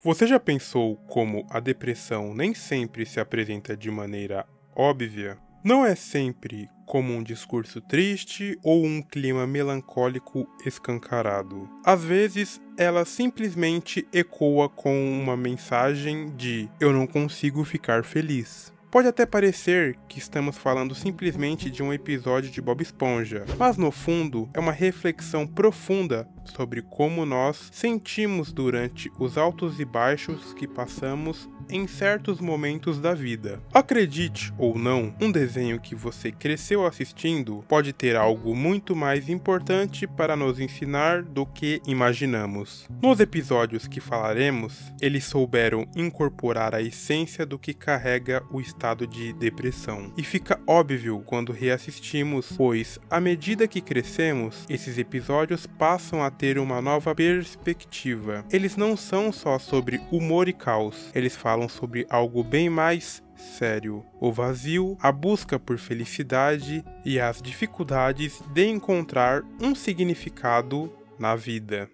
Você já pensou como a depressão nem sempre se apresenta de maneira óbvia? Não é sempre como um discurso triste ou um clima melancólico escancarado. Às vezes, ela simplesmente ecoa com uma mensagem de "eu não consigo ficar feliz". Pode até parecer que estamos falando simplesmente de um episódio de Bob Esponja, mas no fundo é uma reflexão profunda sobre como nós sentimos durante os altos e baixos que passamos em certos momentos da vida. Acredite ou não, um desenho que você cresceu assistindo pode ter algo muito mais importante para nos ensinar do que imaginamos. Nos episódios que falaremos, eles souberam incorporar a essência do que carrega o estado de depressão. E fica óbvio quando reassistimos, pois, à medida que crescemos, esses episódios passam a ter uma nova perspectiva. Eles não são só sobre humor e caos, eles falam sobre algo bem mais sério: o vazio, a busca por felicidade e as dificuldades de encontrar um significado na vida.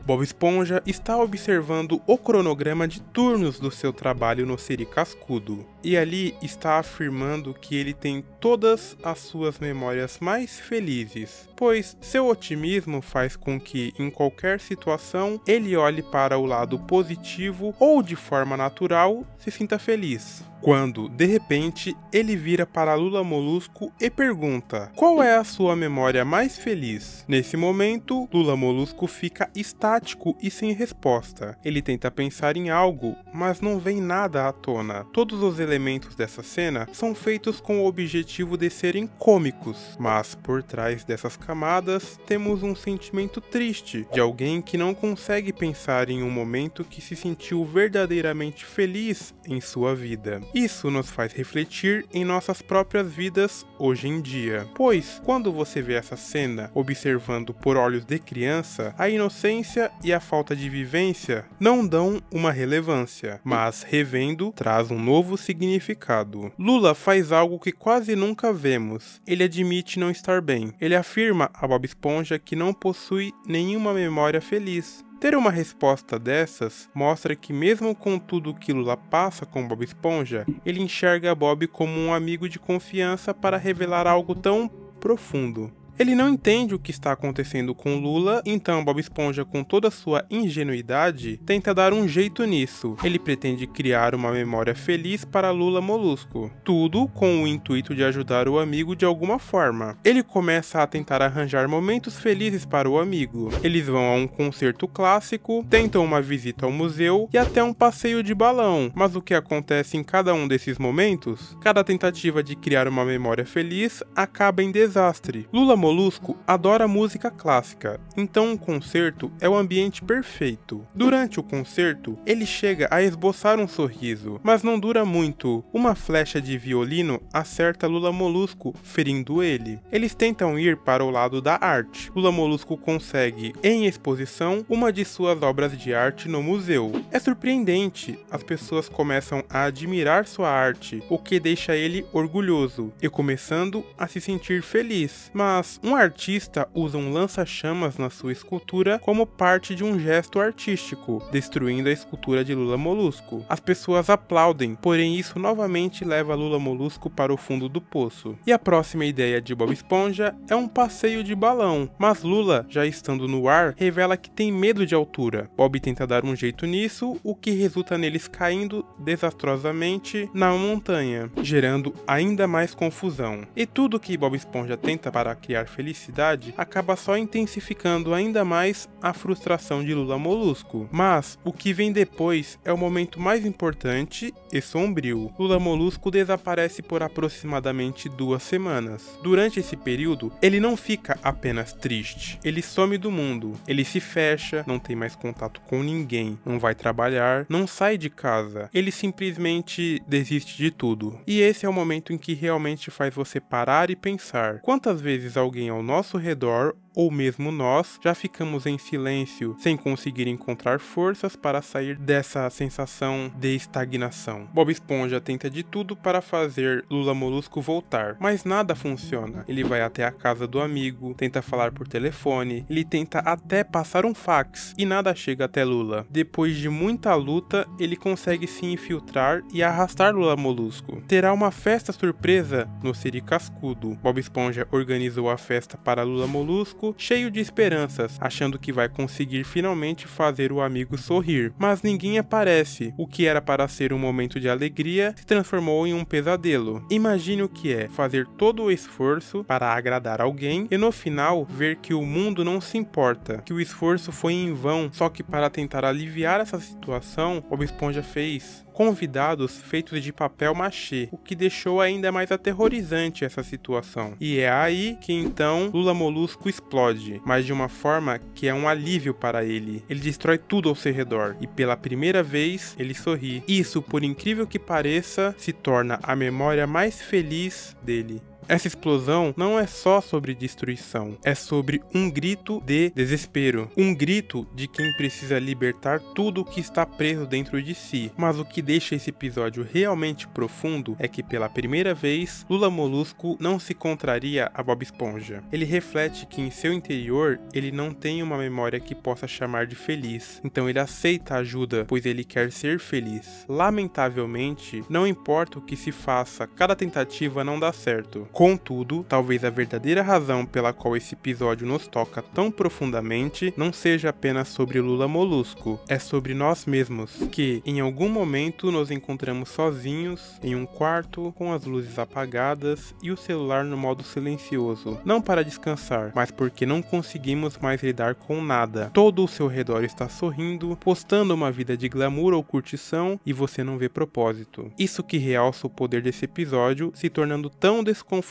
Bob Esponja está observando o cronograma de turnos do seu trabalho no Siri Cascudo, e ali está afirmando que ele tem todas as suas memórias mais felizes, pois seu otimismo faz com que, em qualquer situação, ele olhe para o lado positivo ou, de forma natural, se sinta feliz. Quando, de repente, ele vira para Lula Molusco e pergunta: qual é a sua memória mais feliz? Nesse momento, Lula Molusco fica estático e sem resposta. Ele tenta pensar em algo, mas não vem nada à tona. Todos os elementos dessa cena são feitos com o objetivo de serem cômicos, mas por trás dessas camadas temos um sentimento triste de alguém que não consegue pensar em um momento que se sentiu verdadeiramente feliz em sua vida. Isso nos faz refletir em nossas próprias vidas hoje em dia, pois quando você vê essa cena observando por olhos de criança, a inocência e a falta de vivência não dão uma relevância, mas revendo traz um novo significado. Lula faz algo que quase nunca vemos: ele admite não estar bem. Ele afirma a Bob Esponja que não possui nenhuma memória feliz. Ter uma resposta dessas mostra que, mesmo com tudo que Lula passa com Bob Esponja, ele enxerga Bob como um amigo de confiança para revelar algo tão profundo. Ele não entende o que está acontecendo com Lula, então Bob Esponja, com toda sua ingenuidade, tenta dar um jeito nisso. Ele pretende criar uma memória feliz para Lula Molusco, tudo com o intuito de ajudar o amigo de alguma forma. Ele começa a tentar arranjar momentos felizes para o amigo. Eles vão a um concerto clássico, tentam uma visita ao museu e até um passeio de balão. Mas o que acontece em cada um desses momentos? Cada tentativa de criar uma memória feliz acaba em desastre. Lula Molusco adora música clássica, então um concerto é o ambiente perfeito. Durante o concerto, ele chega a esboçar um sorriso, mas não dura muito. Uma flecha de violino acerta Lula Molusco, ferindo ele. Eles tentam ir para o lado da arte. Lula Molusco consegue, em exposição, uma de suas obras de arte no museu. É surpreendente, as pessoas começam a admirar sua arte, o que deixa ele orgulhoso e começando a se sentir feliz. Mas um artista usa um lança-chamas na sua escultura como parte de um gesto artístico, destruindo a escultura de Lula Molusco. As pessoas aplaudem, porém isso novamente leva Lula Molusco para o fundo do poço. E a próxima ideia de Bob Esponja é um passeio de balão, mas Lula, já estando no ar, revela que tem medo de altura. Bob tenta dar um jeito nisso, o que resulta neles caindo desastrosamente na montanha, gerando ainda mais confusão. E tudo que Bob Esponja tenta para criar felicidade acaba só intensificando ainda mais a frustração de Lula Molusco. Mas o que vem depois é o momento mais importante e sombrio. Lula Molusco desaparece por aproximadamente 2 semanas. Durante esse período, ele não fica apenas triste, ele some do mundo, ele se fecha, não tem mais contato com ninguém, não vai trabalhar, não sai de casa, ele simplesmente desiste de tudo. E esse é o momento em que realmente faz você parar e pensar: quantas vezes alguém ao nosso redor ou mesmo nós, já ficamos em silêncio sem conseguir encontrar forças para sair dessa sensação de estagnação. Bob Esponja tenta de tudo para fazer Lula Molusco voltar, mas nada funciona. Ele vai até a casa do amigo, tenta falar por telefone, ele tenta até passar um fax e nada chega até Lula. Depois de muita luta, ele consegue se infiltrar e arrastar Lula Molusco. Terá uma festa surpresa no Siri Cascudo. Bob Esponja organizou a festa para Lula Molusco, cheio de esperanças, achando que vai conseguir finalmente fazer o amigo sorrir. Mas ninguém aparece. O que era para ser um momento de alegria se transformou em um pesadelo. Imagine o que é fazer todo o esforço para agradar alguém e no final ver que o mundo não se importa, que o esforço foi em vão. Só que para tentar aliviar essa situação, Bob Esponja fez convidados feitos de papel machê, o que deixou ainda mais aterrorizante essa situação. E é aí que então Lula Molusco explode, mas de uma forma que é um alívio para ele. Ele destrói tudo ao seu redor e pela primeira vez ele sorri. Isso, por incrível que pareça, se torna a memória mais feliz dele. Essa explosão não é só sobre destruição, é sobre um grito de desespero, um grito de quem precisa libertar tudo o que está preso dentro de si. Mas o que deixa esse episódio realmente profundo é que pela primeira vez, Lula Molusco não se contraria a Bob Esponja. Ele reflete que em seu interior ele não tem uma memória que possa chamar de feliz, então ele aceita a ajuda, pois ele quer ser feliz. Lamentavelmente, não importa o que se faça, cada tentativa não dá certo. Contudo, talvez a verdadeira razão pela qual esse episódio nos toca tão profundamente não seja apenas sobre Lula Molusco, é sobre nós mesmos, que em algum momento nos encontramos sozinhos em um quarto com as luzes apagadas e o celular no modo silencioso, não para descansar, mas porque não conseguimos mais lidar com nada. Todo o seu redor está sorrindo, postando uma vida de glamour ou curtição e você não vê propósito. Isso que realça o poder desse episódio, se tornando tão desconfortável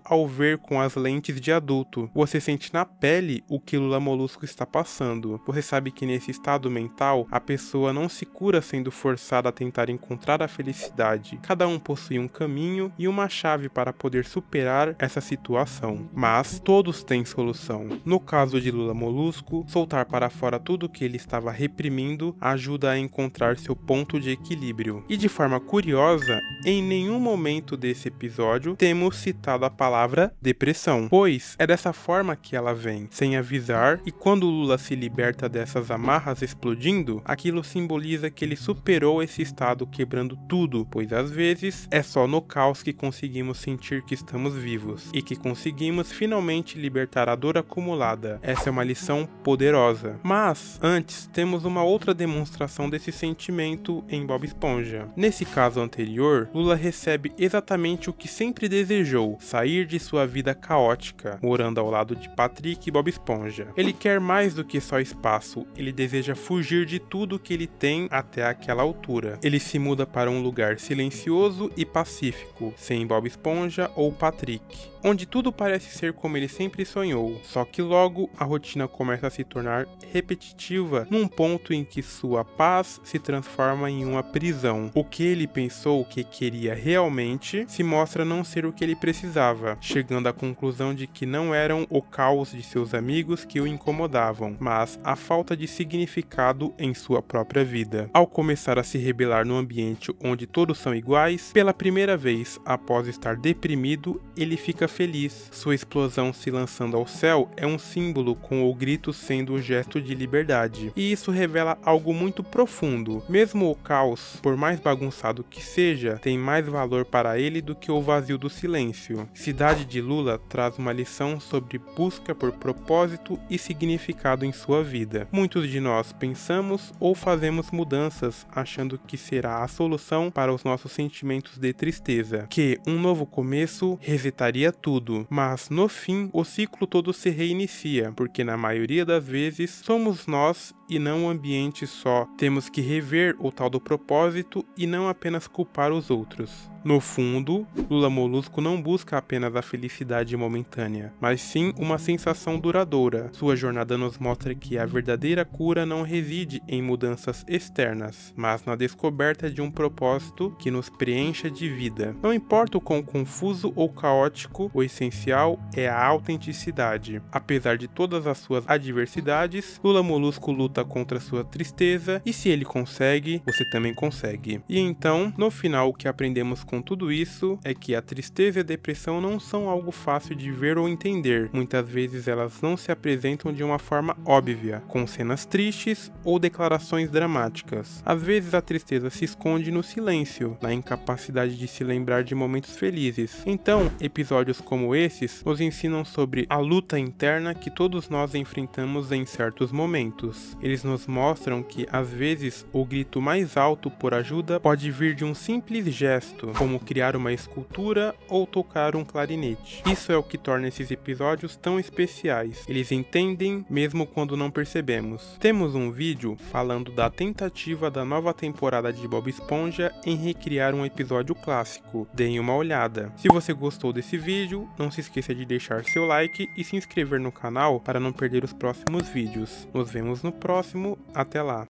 ao ver com as lentes de adulto. Você sente na pele o que Lula Molusco está passando. Você sabe que nesse estado mental, a pessoa não se cura sendo forçada a tentar encontrar a felicidade. Cada um possui um caminho e uma chave para poder superar essa situação. Mas todos têm solução. No caso de Lula Molusco, soltar para fora tudo que ele estava reprimindo ajuda a encontrar seu ponto de equilíbrio. E de forma curiosa, em nenhum momento desse episódio temos citado a palavra depressão, pois é dessa forma que ela vem, sem avisar, e quando Lula se liberta dessas amarras explodindo, aquilo simboliza que ele superou esse estado quebrando tudo, pois às vezes é só no caos que conseguimos sentir que estamos vivos, e que conseguimos finalmente libertar a dor acumulada. Essa é uma lição poderosa. Mas, antes, temos uma outra demonstração desse sentimento em Bob Esponja. Nesse caso anterior, Lula recebe exatamente o que sempre desejou, sair de sua vida caótica, morando ao lado de Patrick e Bob Esponja. Ele quer mais do que só espaço, ele deseja fugir de tudo que ele tem até aquela altura. Ele se muda para um lugar silencioso e pacífico, sem Bob Esponja ou Patrick, onde tudo parece ser como ele sempre sonhou, só que logo a rotina começa a se tornar repetitiva, num ponto em que sua paz se transforma em uma prisão. O que ele pensou que queria realmente se mostra não ser o que ele precisava, chegando à conclusão de que não eram o caos de seus amigos que o incomodavam, mas a falta de significado em sua própria vida. Ao começar a se rebelar no ambiente onde todos são iguais, pela primeira vez após estar deprimido, ele fica feliz. Sua explosão se lançando ao céu é um símbolo, com o grito sendo o gesto de liberdade. E isso revela algo muito profundo. Mesmo o caos, por mais bagunçado que seja, tem mais valor para ele do que o vazio do silêncio. Cidade de Lula traz uma lição sobre busca por propósito e significado em sua vida. Muitos de nós pensamos ou fazemos mudanças achando que será a solução para os nossos sentimentos de tristeza, que um novo começo resetaria tudo, mas no fim o ciclo todo se reinicia, porque na maioria das vezes somos nós e não o ambiente só. Temos que rever o tal do propósito e não apenas culpar os outros. No fundo, Lula Molusco não busca apenas a felicidade momentânea, mas sim uma sensação duradoura. Sua jornada nos mostra que a verdadeira cura não reside em mudanças externas, mas na descoberta de um propósito que nos preencha de vida. Não importa o quão confuso ou caótico, o essencial é a autenticidade. Apesar de todas as suas adversidades, Lula Molusco luta contra sua tristeza e se ele consegue, você também consegue. E então, no final, o que aprendemos com tudo isso é que a tristeza e a depressão não são algo fácil de ver ou entender. Muitas vezes elas não se apresentam de uma forma óbvia, com cenas tristes ou declarações dramáticas. Às vezes a tristeza se esconde no silêncio, na incapacidade de se lembrar de momentos felizes. Então, episódios como esses nos ensinam sobre a luta interna que todos nós enfrentamos em certos momentos. Eles nos mostram que às vezes o grito mais alto por ajuda pode vir de um simples gesto, como criar uma escultura ou tocar um clarinete. Isso é o que torna esses episódios tão especiais. Eles entendem mesmo quando não percebemos. Temos um vídeo falando da tentativa da nova temporada de Bob Esponja em recriar um episódio clássico. Deem uma olhada. Se você gostou desse vídeo, não se esqueça de deixar seu like e se inscrever no canal para não perder os próximos vídeos. Nos vemos no próximo. Até lá!